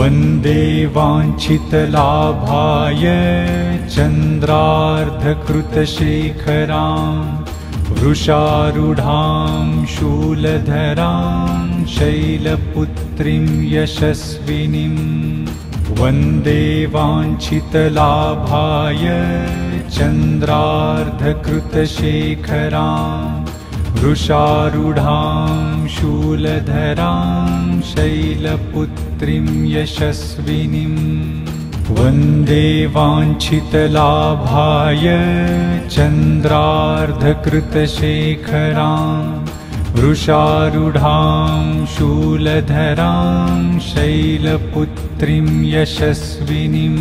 वन्दे वाञ्छितलाभाय चन्द्रार्धकृतशेखरां वृषारूढां शूलधरां शैलपुत्रीं यशस्विनीं वन्दे वाञ्छितलाभाय चन्द्रार्धकृतशेखरां वृषारूढां शूलधरां शैलपुत्रीं यशस्विनीं वन्दे वाञ्छितलाभाय चन्द्रार्धकृतशेखरां वृषारूढां शूलधरां शैलपुत्रीं यशस्विनीम्।